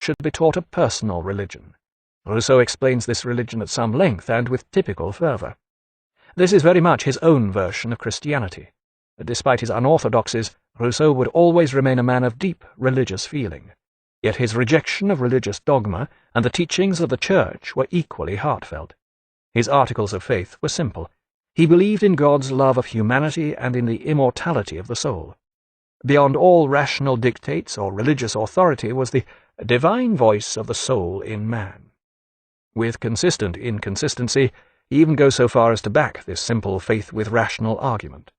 should be taught a personal religion. Rousseau explains this religion at some length and with typical fervour. This is very much his own version of Christianity. Despite his unorthodoxies, Rousseau would always remain a man of deep religious feeling. Yet his rejection of religious dogma and the teachings of the Church were equally heartfelt. His articles of faith were simple. He believed in God's love of humanity and in the immortality of the soul. Beyond all rational dictates or religious authority was the divine voice of the soul in man. With consistent inconsistency, he even goes so far as to back this simple faith with rational argument.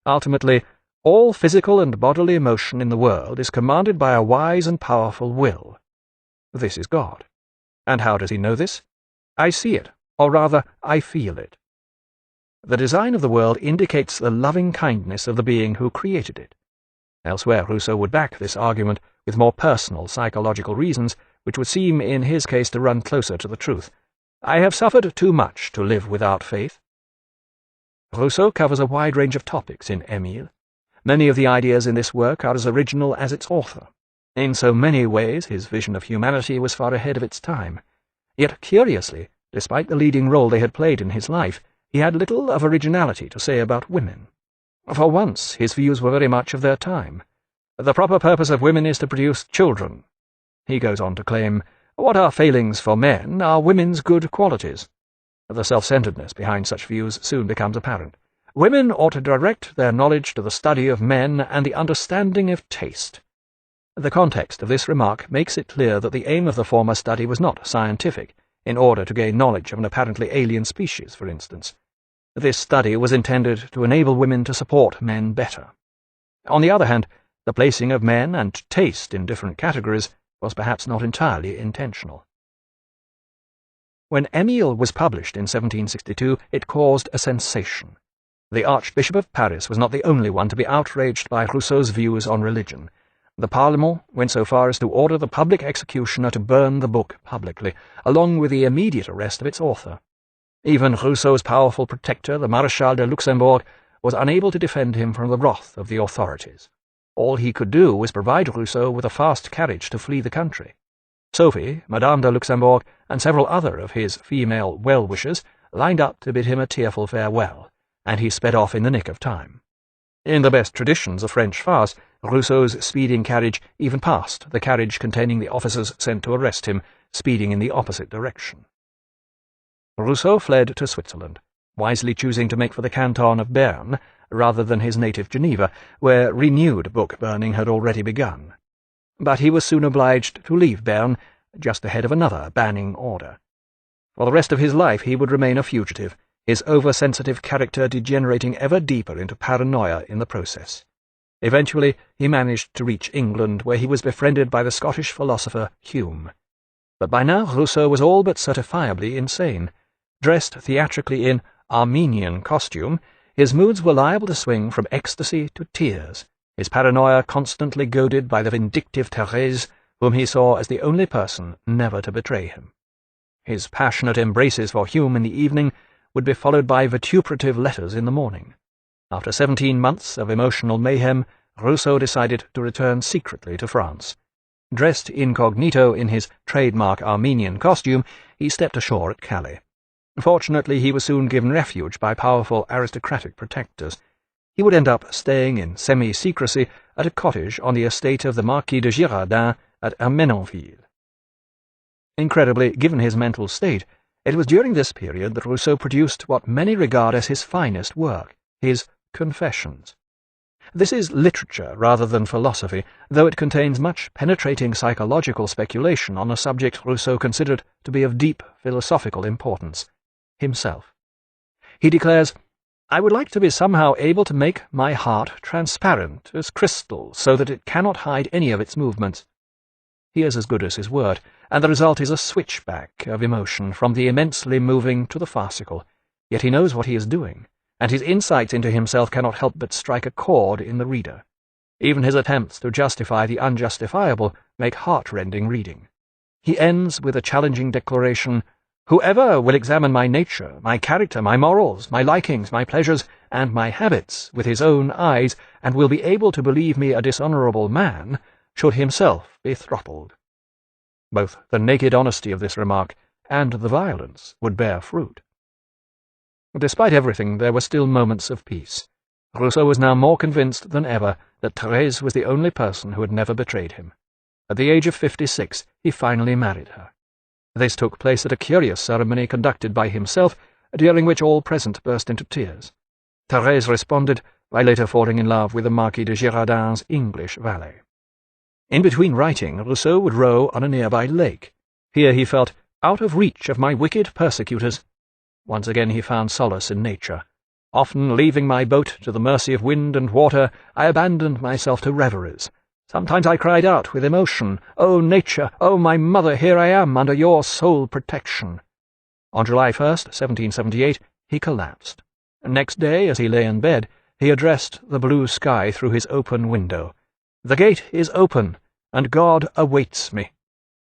Ultimately, all physical and bodily emotion in the world is commanded by a wise and powerful will. This is God. And how does he know this? I see it, or rather, I feel it. The design of the world indicates the loving kindness of the being who created it. Elsewhere, Rousseau would back this argument with more personal psychological reasons, which would seem in his case to run closer to the truth. I have suffered too much to live without faith. Rousseau covers a wide range of topics in Émile. Many of the ideas in this work are as original as its author. In so many ways, his vision of humanity was far ahead of its time. Yet, curiously, despite the leading role they had played in his life, he had little of originality to say about women. For once, his views were very much of their time. The proper purpose of women is to produce children. He goes on to claim, what are failings for men are women's good qualities. The self-centeredness behind such views soon becomes apparent. Women ought to direct their knowledge to the study of men and the understanding of taste. The context of this remark makes it clear that the aim of the former study was not scientific, in order to gain knowledge of an apparently alien species, for instance. This study was intended to enable women to support men better. On the other hand, the placing of men and taste in different categories was perhaps not entirely intentional. When Émile was published in 1762, it caused a sensation. The Archbishop of Paris was not the only one to be outraged by Rousseau's views on religion. The Parlement went so far as to order the public executioner to burn the book publicly, along with the immediate arrest of its author. Even Rousseau's powerful protector, the Maréchal de Luxembourg, was unable to defend him from the wrath of the authorities. All he could do was provide Rousseau with a fast carriage to flee the country. Sophie, Madame de Luxembourg, and several other of his female well-wishers lined up to bid him a tearful farewell, and he sped off in the nick of time. In the best traditions of French farce, Rousseau's speeding carriage even passed the carriage containing the officers sent to arrest him, speeding in the opposite direction. Rousseau fled to Switzerland, wisely choosing to make for the canton of Bern rather than his native Geneva, where renewed book-burning had already begun. But he was soon obliged to leave Bern, just ahead of another banning order. For the rest of his life he would remain a fugitive, his oversensitive character degenerating ever deeper into paranoia in the process. Eventually he managed to reach England, where he was befriended by the Scottish philosopher Hume. But by now Rousseau was all but certifiably insane. Dressed theatrically in Armenian costume, his moods were liable to swing from ecstasy to tears, his paranoia constantly goaded by the vindictive Thérèse, whom he saw as the only person never to betray him. His passionate embraces for Hume in the evening would be followed by vituperative letters in the morning. After 17 months of emotional mayhem, Rousseau decided to return secretly to France. Dressed incognito in his trademark Armenian costume, he stepped ashore at Calais. Fortunately, he was soon given refuge by powerful aristocratic protectors. He would end up staying in semi-secrecy at a cottage on the estate of the Marquis de Girardin at Armenonville. Incredibly, given his mental state, it was during this period that Rousseau produced what many regard as his finest work, his Confessions. This is literature rather than philosophy, though it contains much penetrating psychological speculation on a subject Rousseau considered to be of deep philosophical importance, himself. He declares, I would like to be somehow able to make my heart transparent as crystal, so that it cannot hide any of its movements. He is as good as his word, and the result is a switchback of emotion from the immensely moving to the farcical. Yet he knows what he is doing, and his insights into himself cannot help but strike a chord in the reader. Even his attempts to justify the unjustifiable make heart-rending reading. He ends with a challenging declaration, Whoever will examine my nature, my character, my morals, my likings, my pleasures, and my habits with his own eyes, and will be able to believe me a dishonourable man, should himself be throttled. Both the naked honesty of this remark and the violence would bear fruit. Despite everything, there were still moments of peace. Rousseau was now more convinced than ever that Thérèse was the only person who had never betrayed him. At the age of 56, he finally married her. This took place at a curious ceremony conducted by himself, during which all present burst into tears. Thérèse responded by later falling in love with the Marquis de Girardin's English valet. In between writing, Rousseau would row on a nearby lake. Here he felt out of reach of my wicked persecutors. Once again he found solace in nature. Often leaving my boat to the mercy of wind and water, I abandoned myself to reveries. Sometimes I cried out with emotion, "O nature, O my mother, here I am under your sole protection." On July 1st, 1778, he collapsed. Next day, as he lay in bed, he addressed the blue sky through his open window. "The gate is open, and God awaits me."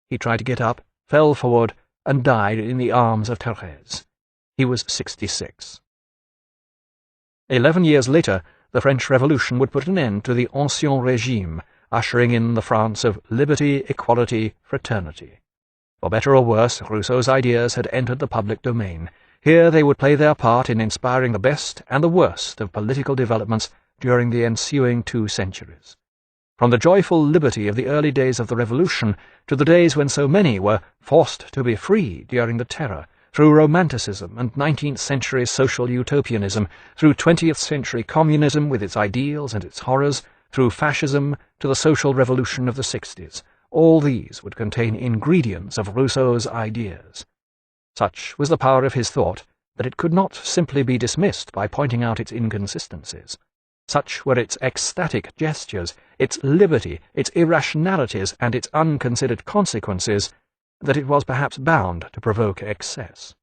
He tried to get up, fell forward, and died in the arms of Thérèse. He was 66. 11 years later, the French Revolution would put an end to the Ancien Régime, ushering in the France of liberty, equality, fraternity. For better or worse, Rousseau's ideas had entered the public domain. Here they would play their part in inspiring the best and the worst of political developments during the ensuing 2 centuries. From the joyful liberty of the early days of the Revolution to the days when so many were forced to be free during the Terror, through Romanticism and 19th-century social utopianism, through 20th-century communism with its ideals and its horrors, through fascism to the social revolution of the 60s, all these would contain ingredients of Rousseau's ideas. Such was the power of his thought that it could not simply be dismissed by pointing out its inconsistencies. Such were its ecstatic gestures, its liberty, its irrationalities, and its unconsidered consequences, that it was perhaps bound to provoke excess.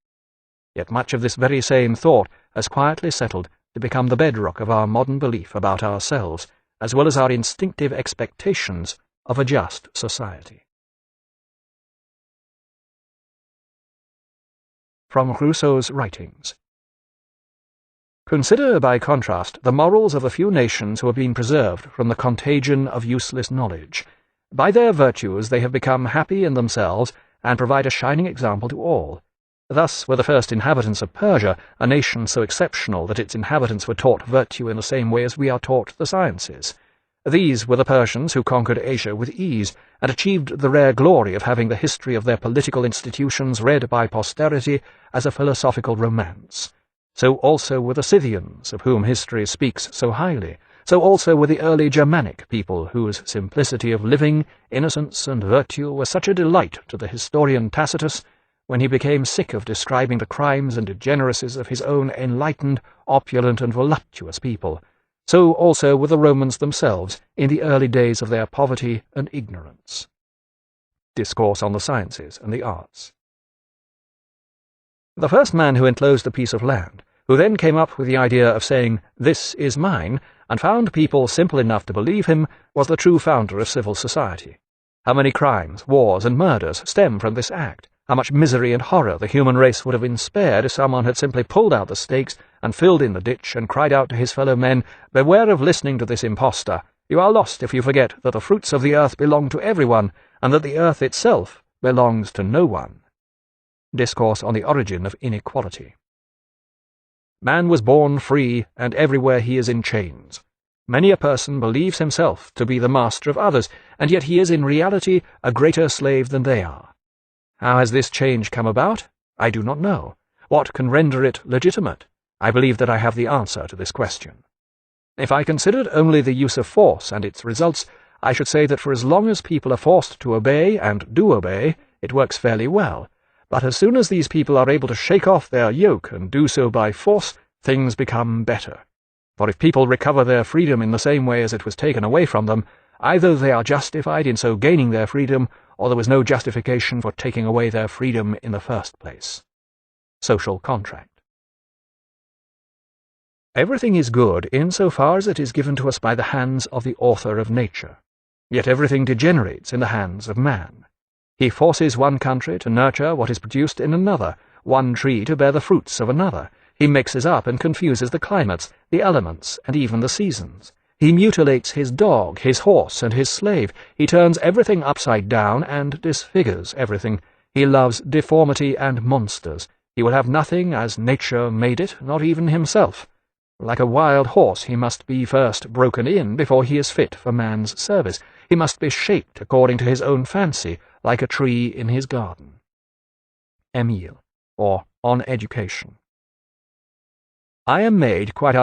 Yet much of this very same thought has quietly settled to become the bedrock of our modern belief about ourselves, as well as our instinctive expectations of a just society. From Rousseau's writings. Consider, by contrast, the morals of the few nations who have been preserved from the contagion of useless knowledge. By their virtues they have become happy in themselves and provide a shining example to all. Thus were the first inhabitants of Persia, a nation so exceptional that its inhabitants were taught virtue in the same way as we are taught the sciences. These were the Persians who conquered Asia with ease, and achieved the rare glory of having the history of their political institutions read by posterity as a philosophical romance. So also were the Scythians, of whom history speaks so highly. So also were the early Germanic people, whose simplicity of living, innocence, and virtue were such a delight to the historian Tacitus, when he became sick of describing the crimes and degeneracies of his own enlightened, opulent, and voluptuous people. So also were the Romans themselves in the early days of their poverty and ignorance. Discourse on the Sciences and the Arts. The first man who enclosed a piece of land, who then came up with the idea of saying, "This is mine," and found people simple enough to believe him, was the true founder of civil society. How many crimes, wars, and murders stem from this act? How much misery and horror the human race would have been spared if someone had simply pulled out the stakes and filled in the ditch and cried out to his fellow men, "Beware of listening to this impostor. You are lost if you forget that the fruits of the earth belong to everyone, and that the earth itself belongs to no one." Discourse on the Origin of Inequality. Man was born free, and everywhere he is in chains. Many a person believes himself to be the master of others, and yet he is in reality a greater slave than they are. How has this change come about? I do not know. What can render it legitimate? I believe that I have the answer to this question. If I considered only the use of force and its results, I should say that for as long as people are forced to obey, and do obey, it works fairly well. But as soon as these people are able to shake off their yoke and do so by force, things become better. For if people recover their freedom in the same way as it was taken away from them, either they are justified in so gaining their freedom, or there was no justification for taking away their freedom in the first place. Social contract. Everything is good in so far as it is given to us by the hands of the author of nature. Yet everything degenerates in the hands of man. He forces one country to nurture what is produced in another, one tree to bear the fruits of another. He mixes up and confuses the climates, the elements, and even the seasons. He mutilates his dog, his horse, and his slave. He turns everything upside down and disfigures everything. He loves deformity and monsters. He will have nothing as nature made it, not even himself. Like a wild horse, he must be first broken in before he is fit for man's service. He must be shaped according to his own fancy, like a tree in his garden. Émile, or On Education. I am made quite